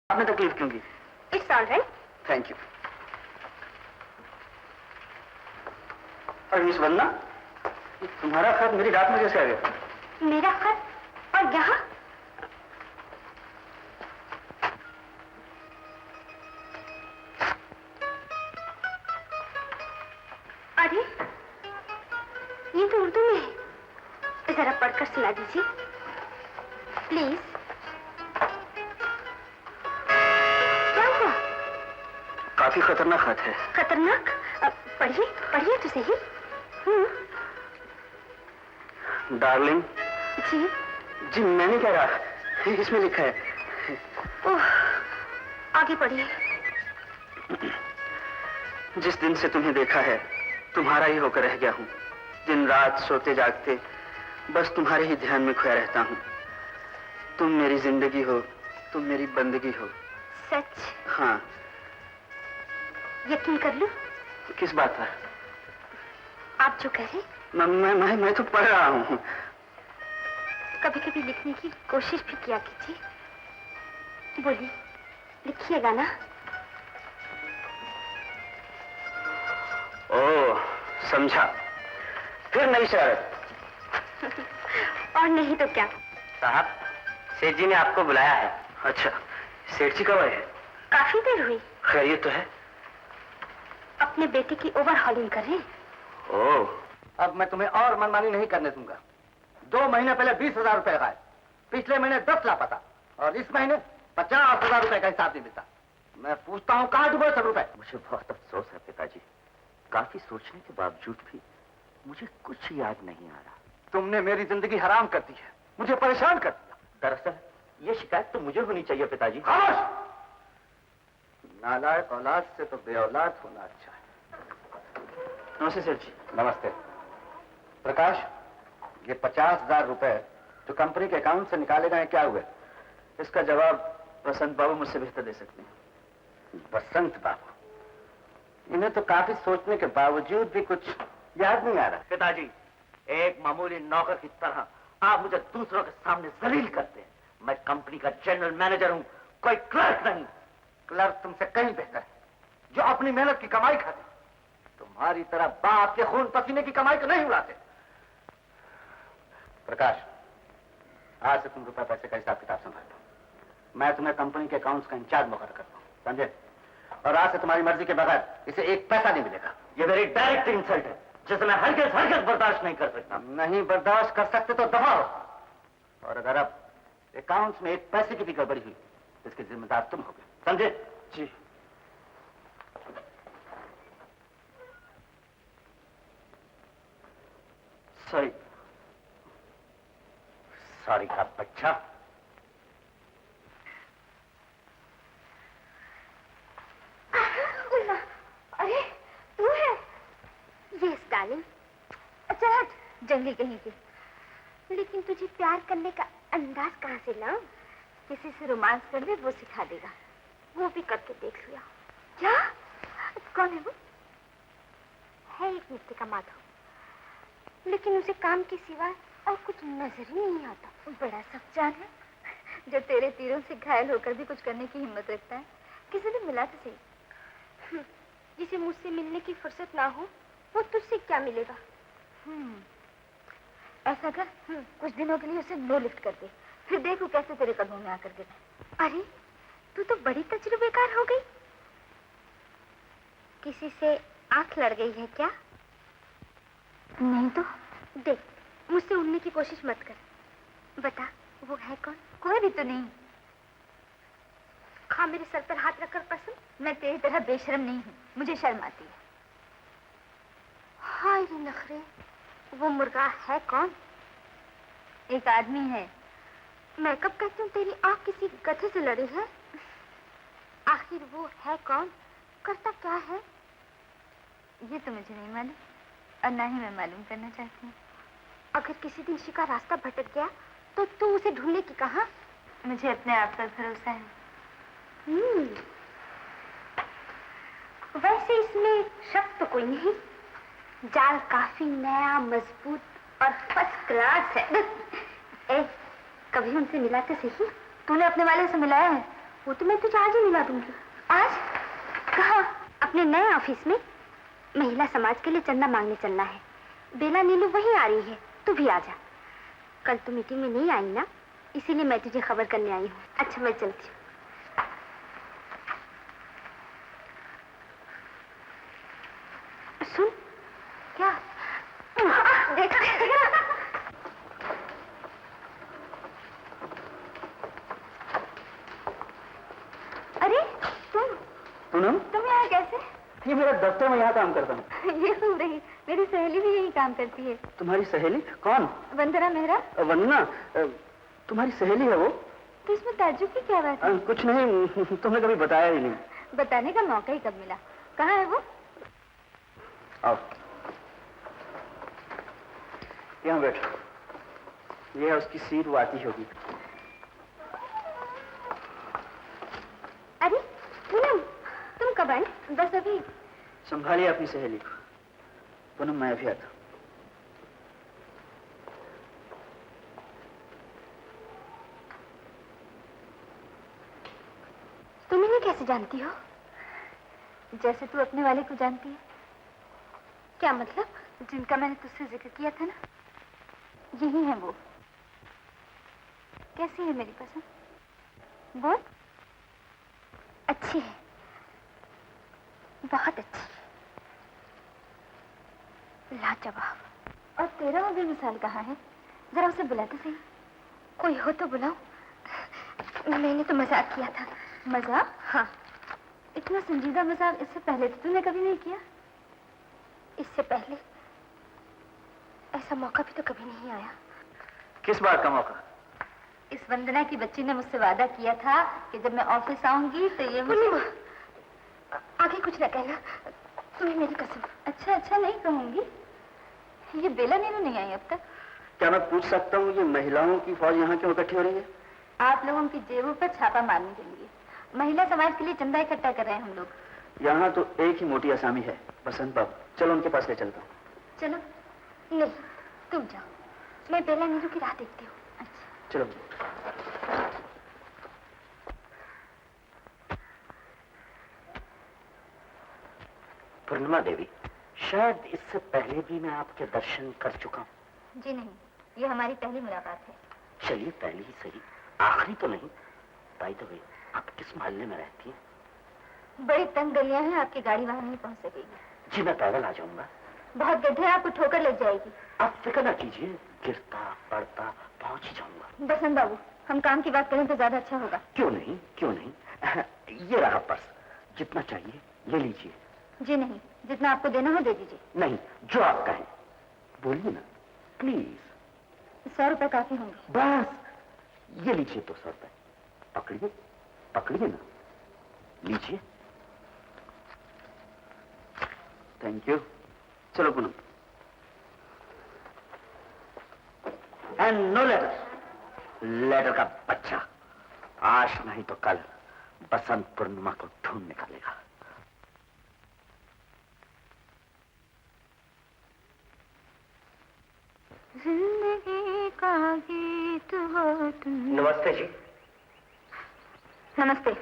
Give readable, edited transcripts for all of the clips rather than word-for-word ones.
आपने तकलीफ क्यों की? It's all right. Thank you. और मिस वंदना, तुम्हारा खत मेरी रात में कैसे आ गया? मेरा खत? और यहाँ? अरे ये तो उर्दू में है, जरा पढ़कर सुना दीजिए प्लीज। क्या हुआ? काफी खतरनाक खत है। खतरनाक? पढ़िए पढ़िए तो सही। डार्लिंग। जी जी मैंने क्या कहा, इसमें लिखा है। ओह, आगे पढ़िए। जिस दिन से तुम्हें देखा है तुम्हारा ही होकर रह गया हूँ। दिन रात सोते जागते बस तुम्हारे ही ध्यान में खोया रहता हूँ। तुम मेरी जिंदगी हो, तुम मेरी बंदगी हो। सच? हाँ। यकीन कर लूं? किस बात पर? आप जो कह रहे। मैं तो पढ़ रहा हूँ। कभी कभी लिखने की कोशिश भी किया कीजिए। बोलिए, लिखिएगा ना। ओह, समझा। फिर नई शर्त। और नहीं तो क्या। साहब, सेठ जी ने आपको बुलाया है। अच्छा, सेठ जी कब आए? काफी देर हुई। खैरियत तो है? अपने बेटे की ओवरहॉलिंग कर रहे हैं। ओह, अब मैं तुम्हें और मनमानी नहीं करने दूंगा। 2 महीने पहले 20,000 रुपए गायब, पिछले महीने 10 लापता, और इस महीने 50,000 रुपए का हिसाब नहीं मिलता। मैं पूछता हूँ कहाँ डूबे सब रुपए? मुझे बहुत अफसोस है पिताजी। काफी सोचने के बावजूद भी मुझे कुछ याद नहीं आ रहा। तुमने मेरी जिंदगी हराम कर दी है, मुझे परेशान कर दिया। दरअसल ये शिकायत तो मुझे होनी चाहिए पिताजी। खामोश! नालायक औलाद से तो बेऔलाद होना अच्छा है। नमस्ते सेठ जी। नमस्ते। प्रकाश, ये 50,000 रुपए जो कंपनी के अकाउंट से निकाले गए क्या हुए? इसका जवाब वसंत बाबू मुझसे बेहतर दे सकते हैं। बसंत बाबू? इन्हें तो काफी सोचने के बावजूद भी कुछ याद नहीं आ रहा। पिताजी, एक मामूली नौकर की तरह आप मुझे दूसरों के सामने जलील करते हैं। मैं कंपनी का जनरल मैनेजर हूं, कोई क्लर्क नहीं। क्लर्क तुमसे कहीं बेहतर है, जो अपनी मेहनत की कमाई खाते। तुम्हारी तरह बाप के खून पसीने की कमाई को नहीं उड़ाते। प्रकाश, आज से तुम रुपए पैसे का हिसाब किताब संभाल लो। मैं तुम्हें कंपनी के अकाउंट्स का इंचार्ज मुकर्रर करता हूँ, समझे? और आज से तुम्हारी मर्जी के बगैर इसे 1 पैसा नहीं मिलेगा। ये मेरी डायरेक्ट इंसल्ट है, जिसे मैं हरगिज़ बर्दाश्त नहीं कर सकता। नहीं बर्दाश्त कर सकते तो दबाओ। और अगर अब अकाउंट्स में 1 पैसे की भी गड़बड़ी हुई तो इसके जिम्मेदार तुम होगे, समझे? जी। सॉरी। सॉरी का बच्चा। अरे तू है? Yes darling. अच्छा हट, जंगली कहीं की। लेकिन तुझे प्यार करने का अंदाज कहाँ से लाऊं? किसी से रोमांस कर ले, वो सिखा देगा। वो भी करके देख लिया। क्या? कौन है वो? है एक मिट्टी का माधव, लेकिन उसे काम के सिवा और कुछ नजर ही नहीं आता। बड़ा सच्चान है, जो तेरे तीरों से घायल होकर भी कुछ करने की हिम्मत रखता है। किसी ने मिला तो सही। जिसे मुझसे मिलने की फुर्सत ना हो, वो तुझसे क्या मिलेगा? ऐसा कर, कुछ दिनों के लिए उसे नो लिफ्ट कर दे, फिर देखो कैसे तेरे कदमों में आकर गिरा। अरे तू तो बड़ी तजुर्बेकार हो गई। किसी से आंख लड़ गई है क्या? नहीं तो देख, मुझसे उड़ने की कोशिश मत कर। बता, वो है कौन? कोई भी तो नहीं। खा मेरे सर पर हाथ रखकर पसंद। मैं तेरी तरह बेशर्म नहीं हूँ, मुझे शर्म आती है। हाय रे नखरे, वो मुर्गा है कौन? एक आदमी है। मैं कब कहती हूँ तेरी आंख किसी गधे से लड़ी है? आखिर वो है कौन, करता क्या है? ये तो मुझे नहीं मालूम, और ना ही मैं मालूम करना चाहती हूँ। अगर किसी दिन शिकार रास्ता भटक गया तो तू उसे ढूंढने की कहा? मुझे अपने आप पर भरोसा है। वैसे इसमें शक तो कोई नहीं। जाल काफी नया, मजबूत और फर्स्ट क्लास है। ए, कभी उनसे मिला तो सही? तूने अपने वाले से मिलाया है? वो तो मैं तुझे आज ही मिला दूंगी। आज? कहाँ? अपने नए ऑफिस में महिला समाज के लिए चंदा मांगने चलना है। बेला नीलू वहीं आ रही है, तू भी आ जा। कल तू मीटिंग में नहीं आई ना, इसीलिए मैं तुझे खबर करने आई हूँ। अच्छा मैं चलती हूँ। सुन। क्या? देखा? अरे तुम यहाँ कैसे? ये मेरा दफ्तर में यहाँ काम करता हूँ। ये सुन रही, मेरी सहेली भी यही काम करती है। तुम्हारी सहेली? कौन? वंदना मेहरा। वंदना? तुम्हारी सहेली है वो? तो इसमें ताज्जुब की क्या बात है? कुछ नहीं, तुमने कभी बताया ही नहीं। बताने का मौका ही कब मिला? कहाँ है वो? आओ, यहाँ बैठो। ये है उसकी सीट, वो आती होगी। अरे पूनम, तुम कब आए? बस अभी। संभालिए अपनी सहेली को। पूनम मैं अभी आता हूँ। तुम इन्हें कैसे जानती हो? जैसे तू अपने वाले को जानती है। क्या मतलब? जिनका मैंने तुझसे जिक्र किया था ना, यही है वो। कैसी है मेरी पसंद? बोल। अच्छी है, बहुत अच्छी, लाजवाब। और तेरा वो बेमिसाल कहाँ है? जरा उसे बुला तो सही। कोई हो तो बुलाओ। मैंने तो मजाक किया था। मजाक? हाँ। इतना संजीदा मजाक इससे पहले तो तूने कभी नहीं किया। इससे पहले ऐसा मौका भी तो कभी नहीं आया। किस बात का मौका? इस वंदना की बच्ची ने मुझसे वादा किया था कि जब मैं ऑफिस आऊंगी तो ये मुझे... आगे कुछ न कहना, तुम्हें मेरी कसम। अच्छा अच्छा नहीं कहूंगी। ये बेला नीलू नहीं आई अब तक। क्या मैं पूछ सकता हूँ ये महिलाओं की फौज यहाँ क्यों इकट्ठी हो रही है? आप लोगों की जेबों पर छापा मारने के लिए। महिला समाज के लिए चंदा इकट्ठा कर रहे हैं हम लोग। यहाँ तो एक ही मोटी आसामी है, बसंत बाबू। चलो उनके पास ले चलता हूँ। चलो। नहीं, तुम जाओ, मैं बेला नीलू की राह देखती हूँ। अच्छा चलो। पूर्णिमा देवी, शायद इससे पहले भी मैं आपके दर्शन कर चुका हूँ। जी नहीं, ये हमारी पहली मुलाकात है। चलिए पहली ही सही, आखिरी तो नहीं। बाय द वे, आप किस मोहल्ले में रहती हैं? बड़ी तंग गलियां हैं, आपकी गाड़ी वहां नहीं पहुंच सकेगी। जी मैं पैदल आ जाऊंगा। बहुत गड्ढे, आपको ठोकर लग जाएगी। आप फिक्र ना कीजिए, गिरता पड़ता पहुंच ही जाऊंगा। बसंत बाबू, हम काम की बात करें तो ज्यादा अच्छा होगा। क्यों नहीं, क्यों नहीं। ये रहा पर्स, जितना चाहिए ले लीजिए। जी नहीं, जितना आपको देना हो दे दीजिए। नहीं, जो आप कहें। बोलिए ना प्लीज। 100 रुपए काफी होंगे। बस ये लीजिए 200 रुपए। पकड़िए, पकड़िए ना, लीजिए। Thank you. चलो Poonam. And no letter. Letter का बच्चा आज नहीं तो कल बसंत पूर्णिमा को ढूंढ निकालेगा। जिंदगी का गीत हो तुम। नमस्ते जी। नमस्ते।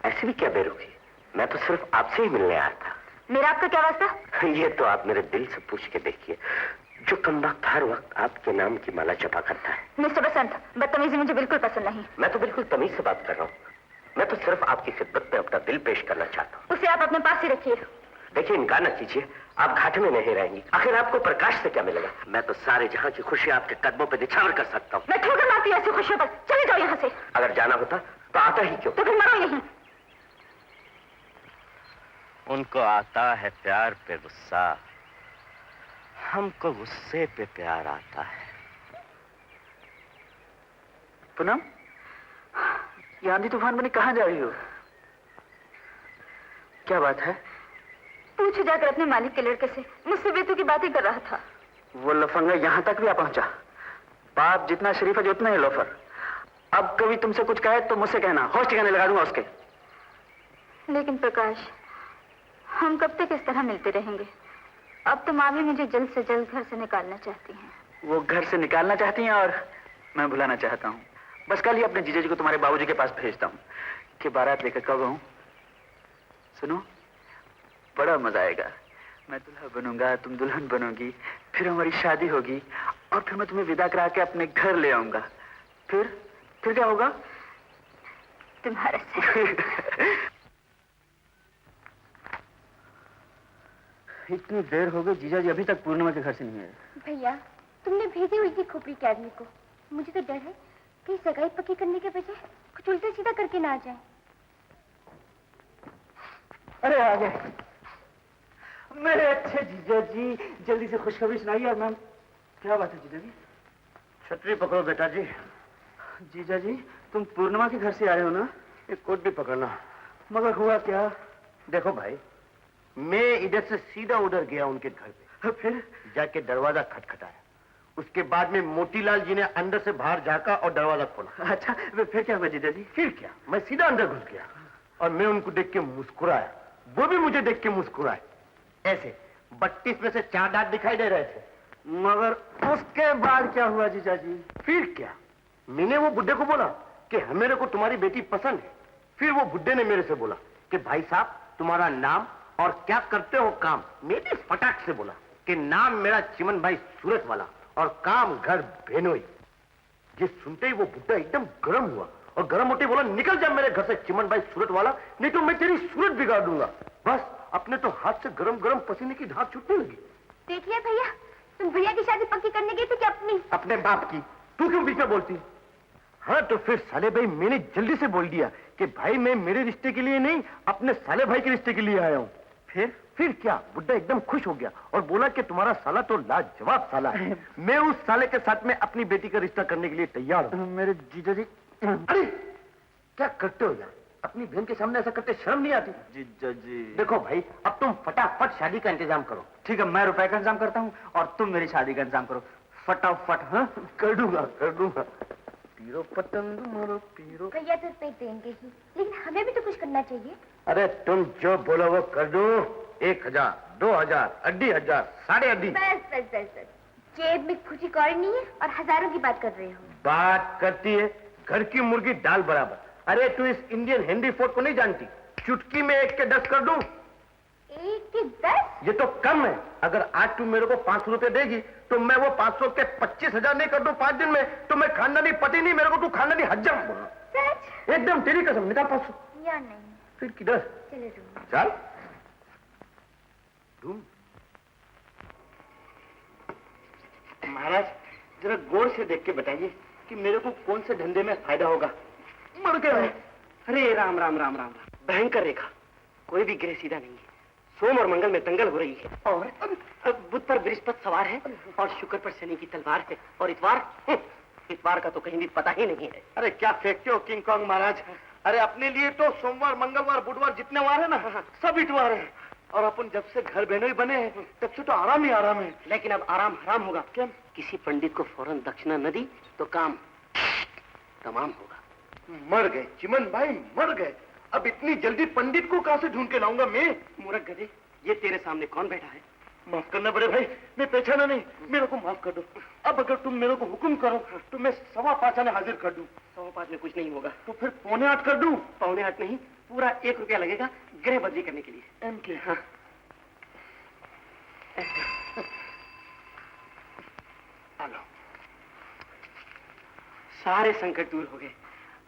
ऐसी भी क्या बेरुखी, मैं तो सिर्फ आपसे ही मिलने आया था। मेरा आपका क्या वास्ता? ये तो आप मेरे दिल से पूछ के देखिए, जो कमबख्त हर वक्त आपके नाम की माला जपा करता है। मिस्टर बसंत, बदतमीजी मुझे बिल्कुल पसंद नहीं। मैं तो बिल्कुल तमीज से बात कर रहा हूँ। मैं तो सिर्फ आपकी खिदमत में अपना दिल पेश करना चाहता हूँ। उसे आप अपने पास ही रखिए। देखिए इनकार न कीजिए, आप घाटे में नहीं रहेंगी। आखिर आपको प्रकाश से क्या मिलेगा? मैं तो सारे जहां की खुशी आपके कदमों पे निछावर कर सकता हूँ। मैं ठोकर मारती हूँ ऐसी खुशियों पर। चले जाओ यहाँ से। अगर जाना होता तो आता ही क्यों? तो फिर मरो यहीं। उनको आता है प्यार पे गुस्सा, हमको गुस्से पे प्यार आता है। पूनम, ये आंधी तूफान बनी कहाँ जा रही हो? क्या बात है? पूछो जाकर अपने मालिक के लड़के से, मुझसे बेतू की बातें कर रहा था। वो लफंगा यहाँ तक भी आ पहुंचा। बाप जितना शरीफ है उतना ही लोफर। अब कभी तुमसे कुछ कहे तो मुझसे कहना, होश ठिकाने लगा दूंगा उसके। लेकिन प्रकाश, हम कब तक इस तरह मिलते रहेंगे? अब तो माँ भी मुझे जल्द से जल्द घर से निकालना चाहती हैं। वो घर से निकालना चाहती हैं और मैं भुलाना चाहता हूँ। बस कल ही अपने जीजा जी को तुम्हारे बाबूजी के पास भेजता हूँ कि बारात लेकर कब आऊं। सुनो, बड़ा मजा आएगा। मैं दूल्हा बनूंगा, तुम दुल्हन बनोगी, फिर हमारी शादी होगी और फिर मैं तुम्हें विदा करा के अपने घर ले आऊंगा। फिर क्या होगा? तुम्हारा सर। इतनी देर हो गई, जीजा जी अभी तक पूर्णिमा के घर से नहीं आए। भैया, तुमने भेजी हुई थी खोपड़ी के आदमी को। मुझे तो डर है कि सगाई पक्की करने के बजाय कुछ उल्टा सीधा करके ना आ जाए। अरे आ गए मेरे अच्छे जीजा जी, जल्दी से खुशखबरी सुनाइए। और मैम, क्या बात है जीजा जी? छतरी पकड़ो बेटा जी। जीजा जी, तुम पूर्णिमा के घर से आए हो ना? एक कोट भी पकड़ना। मगर हुआ क्या? देखो भाई, मैं इधर से सीधा उधर गया उनके घर पे, फिर जाके दरवाजा खटखटाया। उसके बाद में मोतीलाल जी ने अंदर से बाहर झांका और दरवाजा खोला। अच्छा, फिर क्या हुआ जीजा जी? फिर क्या, मैं सीधा अंदर घुस गया और मैं उनको देख के मुस्कुराया, वो भी मुझे देख के मुस्कुराए। ऐसे 32 में से 4 दांत दिखाई दे रहे थे। मगर उसके बाद क्या हुआ जीजा जी? फिर क्या, मैंने वो बुड्ढे को बोला कि मेरे को तुम्हारी बेटी पसंद है। फिर वो बुड्ढे ने मेरे से बोला कि भाई साहब, तुम्हारा नाम और क्या करते हो काम। मैं भी फटाक से बोला कि नाम मेरा चिमन भाई सूरत वाला और काम घर भेनोई। ये सुनते ही वो बुड्ढा एकदम गर्म हुआ और गर्म होते बोला, निकल जा मेरे घर से चिमन भाई सूरत वाला, नहीं तो मैं तेरी सूरत बिगाड़ दूंगा। बस अपने तो हाथ से गरम गरम पसीने की धार छूटने लगी। देख लिया भैया, तुम भैया की शादी पक्की करने गए थे कि अपनी? अपने बाप की। तू क्यों बीच में बोलती? हाँ तो फिर साले भाई, मैंने जल्दी से बोल दिया कि भाई मैं मेरे रिश्ते के लिए नहीं, अपने साले भाई के रिश्ते के लिए आया हूँ। फिर क्या, बुड्ढा एकदम खुश हो गया और बोला कि तुम्हारा साला तो लाजवाब साला है। मैं उस साले के साथ में अपनी बेटी का रिश्ता करने के लिए तैयार हूँ। मेरे जीजा जी। अरे क्या करते हो यार, अपनी बहन के सामने ऐसा करते शर्म नहीं आती? जीजा जी देखो भाई, अब तुम फटाफट शादी का इंतजाम करो। ठीक है, मैं रुपए का इंतजाम करता हूँ और तुम मेरी शादी का इंतजाम करो फटाफट। हाँ, कर दूंगा। पीरो पतंग मारो पीरो। भैया तो रुपए देंगे ही, लेकिन हमें भी तो कुछ करना चाहिए। अरे तुम जो बोलो वो कर दो। 1000, 2000, 2500, 2500। बस। जेब में खुशी कौड़ी नहीं है और हजारों की बात कर रहे हो। बात करती है घर की मुर्गी दाल बराबर। अरे तू इस इंडियन हेनरी फोर्ड को नहीं जानती? चुटकी में 1 के 10 कर दूं। 1 के 10? ये तो कम है। अगर आज तू मेरे को 500 रुपए देगी तो मैं वो 500 के 25,000 नहीं कर दूं 5 दिन में, तो मैं खानदानी पति नहीं, मेरे को तू खानदानी हज्जम। सच? एकदम तेरी कसम, निकाल 500। या नहीं? फिर किधर? चले दूंगा। चल तुम। महाराज, जरा गौर से देख के बताइए कि मेरे को कौन से धंधे में फायदा होगा। मर गया है। अरे राम राम राम राम। भयंकर रेखा, कोई भी ग्रह सीधा नहीं है। सोम और मंगल में दंगल हो रही है और बुध पर बृहस्पति सवार है और शुक्र पर शनि की तलवार है और इतवार का तो कहीं भी पता ही नहीं है। अरे क्या फेंकते हो किंग कॉन्ग महाराज? अरे अपने लिए तो सोमवार, मंगलवार, बुधवार जितने वार है ना, सब इतवार है। और अपन जब से घर बहनोई बने हैं तब से तो आराम ही आराम है। लेकिन अब आराम हराम होगा। क्या? किसी पंडित को फौरन दक्षिणा न दी तो काम तमाम होगा। मर गए चिमन भाई, मर गए। अब इतनी जल्दी पंडित को कहां से ढूंढ के लाऊंगा मैं? मूर्ख गधे, ये तेरे सामने कौन बैठा है? माफ करना बड़े भाई, मैं पहचाना नहीं, मेरे को माफ कर दो। अब अगर तुम मेरे को हुक्म करो तो मैं 5:15 आने हाजिर कर दूं। 5:15 में कुछ नहीं होगा। तो फिर 7:45 कर दूं? 7:45 नहीं, पूरा 1 रुपया लगेगा ग्रह बदली करने के लिए। एम के? हाँ। सारे संकट दूर हो गए,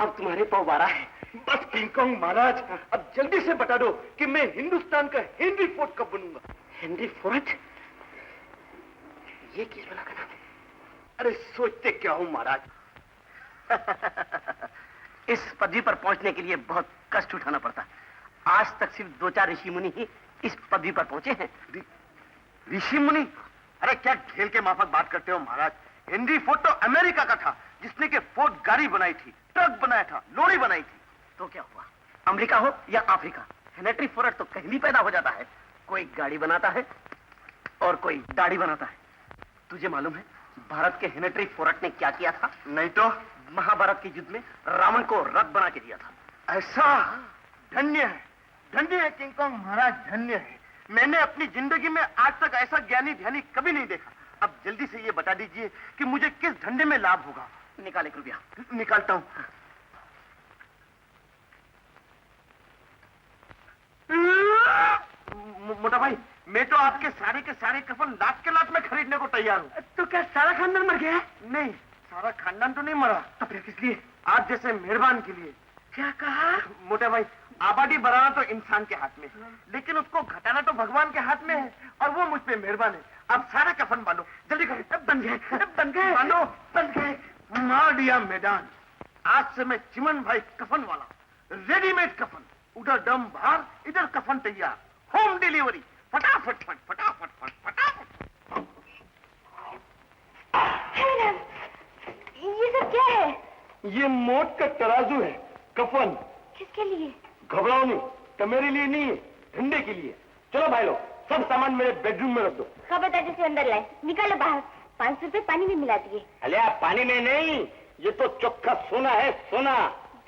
अब तुम्हारे पाँव 12 है। बस किंग कॉन्ग महाराज, अब जल्दी से बता दो कि मैं हिंदुस्तान का हेनरी फोर्ड कब बनूंगा? Henry Ford? ये किस बला का नाम है? अरे सोचते क्या हूं महाराज। इस पदवी पर पहुंचने के लिए बहुत कष्ट उठाना पड़ता। आज तक सिर्फ 2-4 ऋषि मुनि ही इस पदवी पर पहुंचे हैं। ऋषि मुनि? अरे क्या खेल के माफक बात करते हो महाराज। हेनरी फोर्ड तो अमेरिका का था, जिसने के फोर्ड गाड़ी बनाई थी, ट्रक बनाया था, लोरी बनाई थी। तो क्या हुआ, अमेरिका हो या अफ्रीका, हेनरी फोर्ड तो कहीं भी पैदा हो जाता है। कोई गाड़ी बनाता है और कोई दाढ़ी बनाता है। तुझे मालूम है भारत के हेनरी फोर्ड ने क्या किया था? नहीं तो? महाभारत के युद्ध में रावण को रथ बना के दिया था। ऐसा? धन्य है किंग कॉन्ग महाराज, धन्य है। मैंने अपनी जिंदगी में आज तक ऐसा ज्ञानी ध्यानी कभी नहीं देखा। अब जल्दी से ये बता दीजिए कि मुझे किस धंधे में लाभ होगा निकाल 1 रुपया। निकालता हूँ। मोटा भाई, मैं तो आपके सारे के सारे कफन लाख के लाख में खरीदने को तैयार हूँ। तो क्या सारा खानदान मर गया? नहीं, सारा खानदान तो नहीं मरा। तो फिर किस लिए? आप जैसे मेहरबान के लिए। क्या कहा? मोटे भाई, आबादी बढ़ाना तो इंसान के हाथ में है, लेकिन उसको घटाना तो भगवान के हाथ में है, और वो मुझ पे मेहरबान है। अब सारा कफन बांधो, जल्दी करो। बन गए, बन गए, बांधो। बन गए। मार दिया मैदान। आज से मैं चिमन भाई कफन वाला, रेडीमेड कफन, उधर दम बाहर, इधर कफन तैयार, होम डिलीवरी, फटाफट फट फटाफट फट फटाफट। ये सब क्या है? ये मौत का तराजू है, कफन। किसके लिए? घबराओ नहीं, तो मेरे लिए नहीं है, ठंडे के लिए। चलो भाई लोग, सब सामान मेरे बेडरूम में रख दो। खबरदार जैसे अंदर लाए, निकालो बाहर। 500 रुपए पानी में मिला दिए। अलिया पानी में नहीं, ये तो चोखा सोना है, सोना।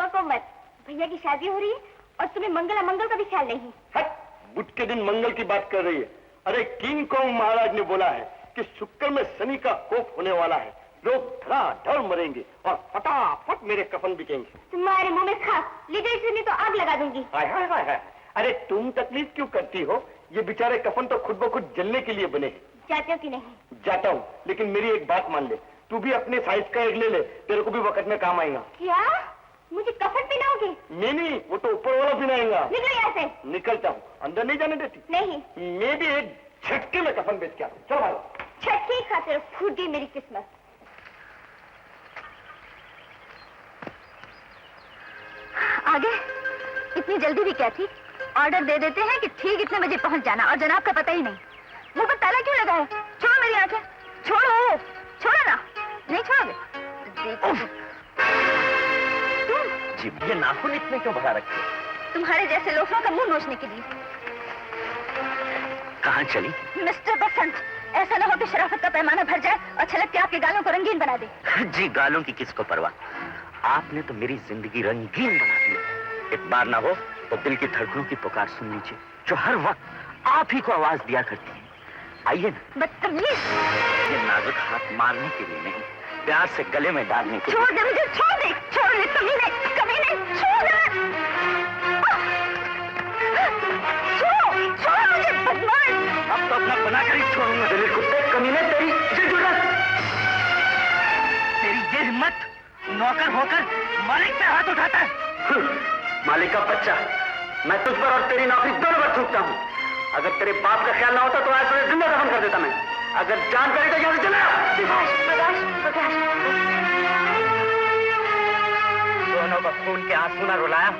बको मत, भैया की शादी हो रही है और तुम्हें मंगल अमंगल का भी ख्याल नहीं। हट, बुध के दिन मंगल की बात कर रही है। अरे किंग कॉन्ग महाराज ने बोला है कि शुक्र में शनि का कोप होने वाला है, लोग धड़ाधड़ मरेंगे और फटाफट मेरे कफन बिकेंगे। तुम्हारे मुंह में खा, ले गई सुनी तो आग लगा दूंगी। हाय हाय हाय हाय। अरे तुम तकलीफ क्यों करती हो? ये बेचारे कफन तो खुद ब खुद जलने के लिए बने हैं। जाते हो कि नहीं? जाता हूँ, लेकिन मेरी एक बात मान ले, तू भी अपने साइज का एक ले ले, तेरे को भी वक्त में काम आएगा। क्या? मुझे कफन पहनाओगे? नहीं, वो तो ऊपर वाला पहनाएगा। निकलो यहाँ से। निकलता हूँ, अंदर नहीं जाने देती। नहीं, मैं भी एक झटके में कफन बेच के आता हूँ। चलो भाई। छटके खातिर फूट गई मेरी किस्मत। आगे इतनी जल्दी भी क्या थी? ऑर्डर दे देते हैं कि ठीक इतने बजे पहुंच जाना, और जनाब का पता ही नहीं। मुंह पर ताला क्यों लगा है? छोड़ो मेरी आंखें, छोड़ो, छोड़ो ना। नहीं छोड़ोगे? देखो तुम, जी, ये नाखून इतने क्यों भगा रखे? तुम्हारे जैसे लोगों का मुंह नोचने के लिए। कहाँ चली? मिस्टर बसंत, ऐसा ना हो कि शराफत का पैमाना भर जाए और छलक के आपके गालों को रंगीन बना दे। जी, गालों की किसको परवाह? आपने तो मेरी जिंदगी रंगीन बना दी। एक बार ना हो तो दिल की धड़कनों की पुकार सुन लीजिए, जो हर वक्त आप ही को आवाज दिया करती है। आइए ना। बदतमीज। ये नाजुक हाथ मारने के लिए नहीं, प्यार से गले में डालने के लिए। छोड़ दे मुझे, छोड़ दे, छोड़ दे, कमीने, कमीने, छोड़ दे। छोड़ मुझे, बदमाश। अब तो अपना बना कर ही छोड़ूंगा। तेरे कुत्ते कमीने, तेरी ये हिम्मत, नौकर होकर मालिक पे हाथ उठाता है। मालिक का बच्चा, मैं तुझ पर और तेरी नौकरी दोनों पर थूकता हूँ। अगर तेरे बाप का ख्याल ना होता तो आज तुझे जिंदा दफन कर देता मैं। अगर जान करे तो यहाँ से चले आओ। दोनों का खून के आंसू न रुलाया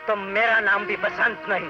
तो मेरा नाम भी बसंत नहीं।